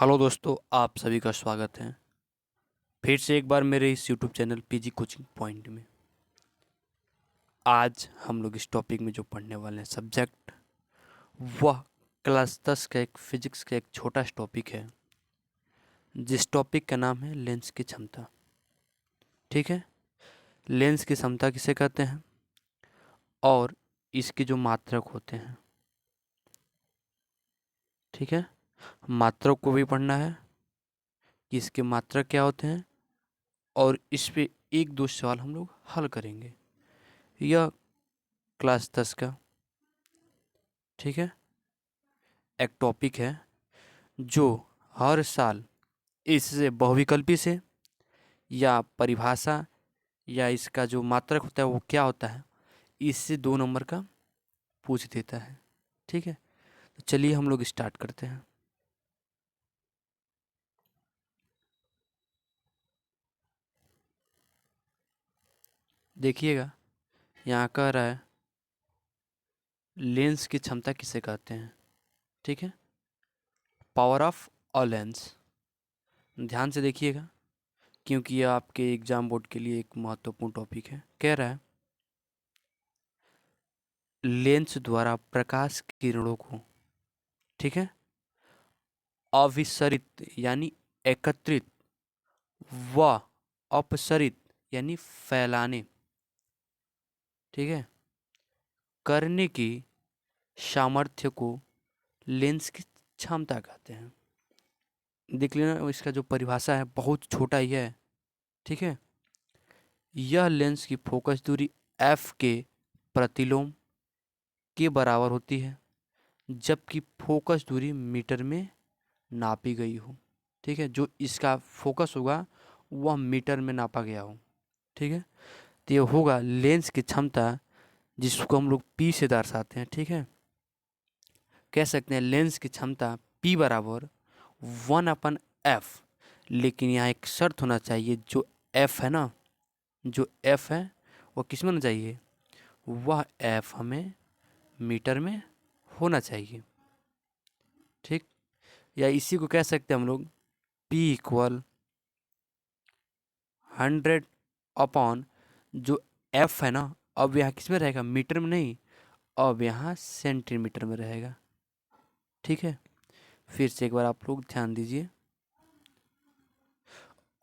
Hello दोस्तों, आप सभी का स्वागत है फिर से एक बार मेरे इस YouTube channel PG coaching point में। आज हम लोग इस टॉपिक में जो पढ़ने वाले हैं सब्जेक्ट, वह क्लास 10 का एक फिजिक्स का एक छोटा सा टॉपिक है, जिस टॉपिक का नाम है लेंस की क्षमता। ठीक है, लेंस की क्षमता किसे कहते हैं और इसके जो मात्रक होते हैं। ठीक है, मात्रक को भी पढ़ना है कि इसके मात्रक क्या होते हैं, और इस पे एक दो सवाल हम लोग हल करेंगे। यह क्लास 10 का, ठीक है, एक टॉपिक है जो हर साल इससे बहुविकल्पी से या परिभाषा या इसका जो मात्रक होता है वो क्या होता है, इससे 2 नंबर का पूछ देता है। ठीक है, तो चलिए हम लोग स्टार्ट करते हैं। देखिएगा, यहाँ कह रहा है लेंस की क्षमता किसे कहते हैं। ठीक है, पावर ऑफ अ लेंस। ध्यान से देखिएगा, क्योंकि यह आपके एग्जाम बोर्ड के लिए एक महत्वपूर्ण टॉपिक है। कह रहा है लेंस द्वारा प्रकाश किरणों को, ठीक है, अभिसरित यानी एकत्रित व अपसरित यानी फैलाने, ठीक है, करने की सामर्थ्य को लेंस की क्षमता कहते हैं। देख लेना, इसका जो परिभाषा है बहुत छोटा ही है। ठीक है, यह लेंस की फोकस दूरी f के प्रतिलोम के बराबर होती है, जबकि फोकस दूरी मीटर में नापी गई हो। ठीक है, जो इसका फोकस होगा वह मीटर में नापा गया हो। ठीक है, तो ये होगा लेंस की क्षमता, जिसको हम लोग P से दर्शाते हैं। ठीक है, कह सकते हैं लेंस की क्षमता P बराबर 1/f। लेकिन यहाँ एक शर्त होना चाहिए, जो f है ना, जो f है वो किस में होना चाहिए, वह f हमें मीटर में होना चाहिए। ठीक, या इसी को कह सकते हैं हम लोग P इक्वल 100 अपॉन जो f है ना, अब यहाँ किस में रहेगा, मीटर में नहीं, अब यहाँ सेंटीमीटर में रहेगा। ठीक है, फिर से एक बार आप लोग ध्यान दीजिए।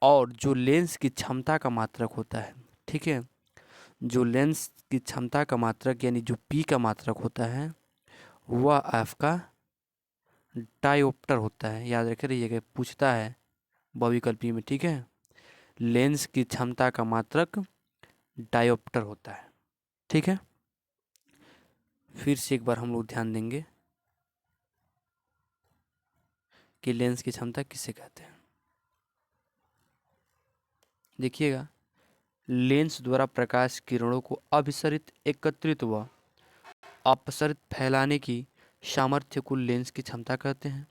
और जो लेंस की क्षमता का मात्रक होता है, ठीक है, जो लेंस की क्षमता का मात्रक यानी जो P का मात्रक होता है, वह आपका डायोप्टर होता है। याद रखे रहिएगा, पूछता है बहुविकल्पी में। ठीक है, लेंस की क्षमता का मात्रक डायोप्टर होता है। ठीक है, फिर से एक बार हम लोग ध्यान देंगे कि लेंस की क्षमता किसे कहते हैं। देखिएगा, लेंस द्वारा प्रकाश किरणों को अभिसरित, एकत्रित व अपसरित फैलाने की सामर्थ्य को लेंस की क्षमता कहते हैं।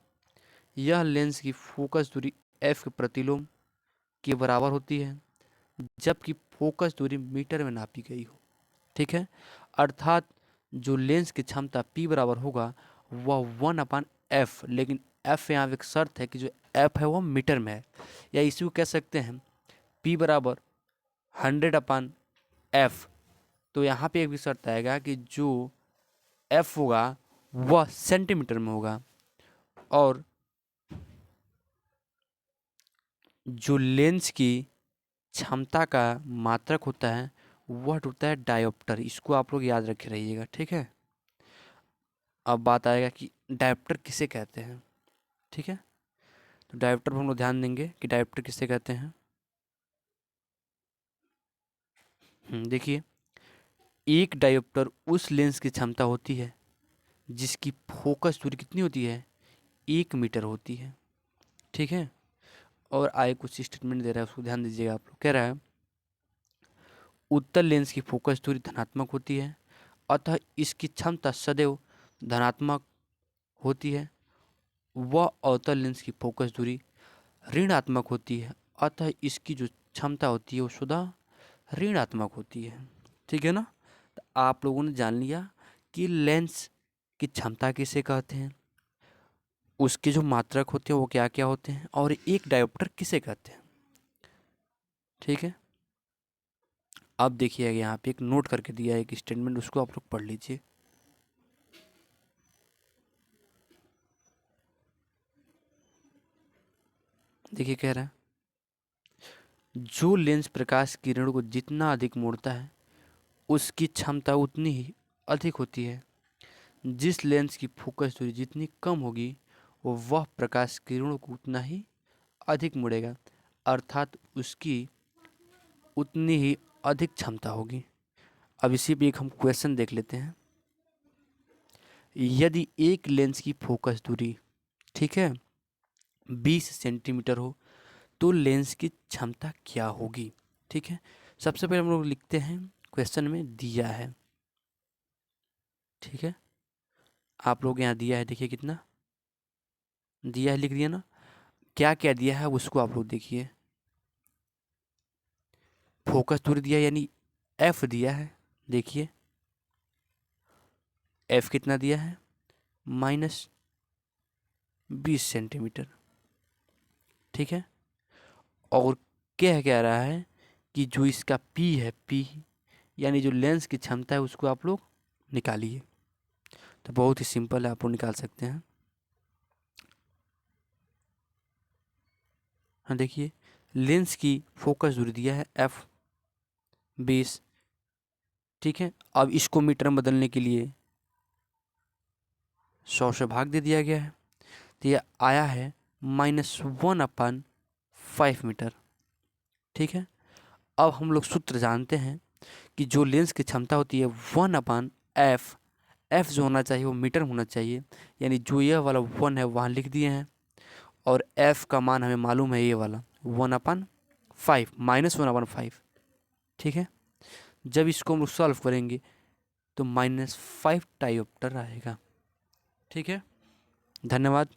यह लेंस की फोकस दूरी f के प्रतिलोम के बराबर होती है, जबकि फोकस दूरी मीटर में नापी गई हो। ठीक है, अर्थात जो लेंस की क्षमता P बराबर होगा वह 1/f, लेकिन f यहाँ एक शर्त है कि जो f है वह मीटर में है, या इसी को कह सकते हैं P बराबर 100/f। तो यहाँ पे एक भी शर्त आएगा कि जो f होगा वह सेंटीमीटर में होगा, और जो लेंस की क्षमता का मात्रक होता है वह होता है डायोप्टर। इसको आप लोग याद रखे रहिएगा। ठीक है, अब बात आएगा कि डायोप्टर किसे कहते हैं। ठीक है, तो डायोप्टर पर हम लोग ध्यान देंगे कि डायोप्टर किसे कहते हैं। देखिए, एक डायोप्टर उस लेंस की क्षमता होती है जिसकी फोकस दूरी कितनी होती है, 1 मीटर होती है। ठीक है, और आगे कुछ स्टेटमेंट दे रहा है, उसको ध्यान दीजिएगा आप लोग। कह रहा है उत्तल लेंस की फोकस दूरी धनात्मक होती है, अतः इसकी क्षमता सदैव धनात्मक होती है। वह अवतल लेंस की फोकस दूरी ऋणात्मक होती है, अतः इसकी जो क्षमता होती है वो सदा ऋणात्मक होती है। ठीक है ना, तो आप लोगों ने जान लिया कि लेंस की क्षमता किसे कहते हैं, उसके जो मात्रक होते हैं वो क्या क्या होते हैं और एक डायोप्टर किसे कहते हैं। ठीक है, अब देखिए यहाँ पे एक नोट करके दिया है एक स्टेटमेंट, उसको आप लोग पढ़ लीजिए। देखिए कह रहा है, जो लेंस प्रकाश किरण को जितना अधिक मोड़ता है उसकी क्षमता उतनी ही अधिक होती है। जिस लेंस की फोकस दूरी जितनी कम होगी वो वह प्रकाश किरणों को उतना ही अधिक मोड़ेगा, अर्थात उसकी उतनी ही अधिक क्षमता होगी। अब इसी पे एक हम क्वेश्चन देख लेते हैं। यदि एक लेंस की फोकस दूरी, ठीक है, 20 सेंटीमीटर हो तो लेंस की क्षमता क्या होगी। ठीक है, सबसे पहले हम लोग लिखते हैं, क्वेश्चन में दिया है। ठीक है, आप लोग यहाँ दिया है, देखिए कितना दिया है, लिख दिया ना। क्या क्या दिया है उसको आप लोग देखिए। फोकस दूरी दिया है, यानी एफ दिया है। देखिए एफ कितना दिया है, -20 सेंटीमीटर। ठीक है, और कह रहा है कि जो इसका पी है, पी यानी जो लेंस की क्षमता है उसको आप लोग निकालिए। तो बहुत ही सिंपल है, आप लोग निकाल सकते हैं। हाँ देखिए, लेंस की फोकस दूरी दिया है एफ 20। ठीक है, अब इसको मीटर में बदलने के लिए 100 से भाग दे दिया गया है, तो ये आया है -1/5 मीटर। ठीक है, अब हम लोग सूत्र जानते हैं कि जो लेंस की क्षमता होती है 1/f, एफ जो होना चाहिए वो मीटर होना चाहिए, यानी जो यह वाला 1 है वहाँ लिख दिए हैं, और एफ का मान हमें मालूम है ये वाला 1/5, -1/5। ठीक है, जब इसको हम लोग सॉल्व करेंगे तो -5 डायोप्टर आएगा। ठीक है, धन्यवाद।